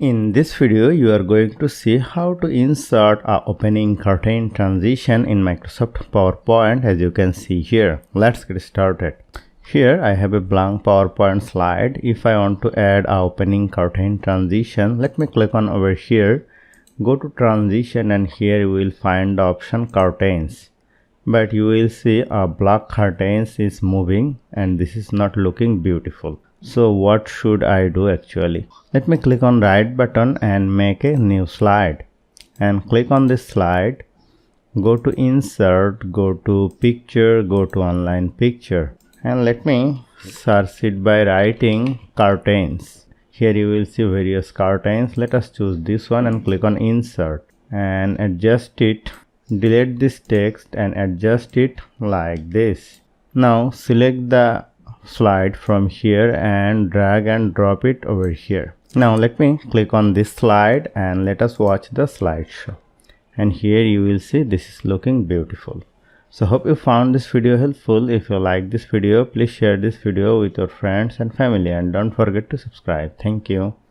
In this video, you are going to see how to insert a opening curtain transition in Microsoft PowerPoint, as you can see here. Let's get started. Here I have a blank PowerPoint slide. If I want to add a opening curtain transition, let me click on over here, go to transition, and here you will find the option curtains. But you will see a black curtains is moving and this is not looking beautiful. So what should I do actually? Let me click on right button and make a new slide, and click on this slide, go to insert, go to picture, go to online picture, and let me search it by writing curtains. Here you will see various curtains. Let us choose this one and click on insert and adjust it. Delete this text and adjust it like this. Now select the slide from here and drag and drop it over here. Now let me click on this slide and let us watch the slideshow. And here you will see this is looking beautiful. So hope you found this video helpful. If you like this video, please share this video with your friends and family, and don't forget to subscribe. Thank you.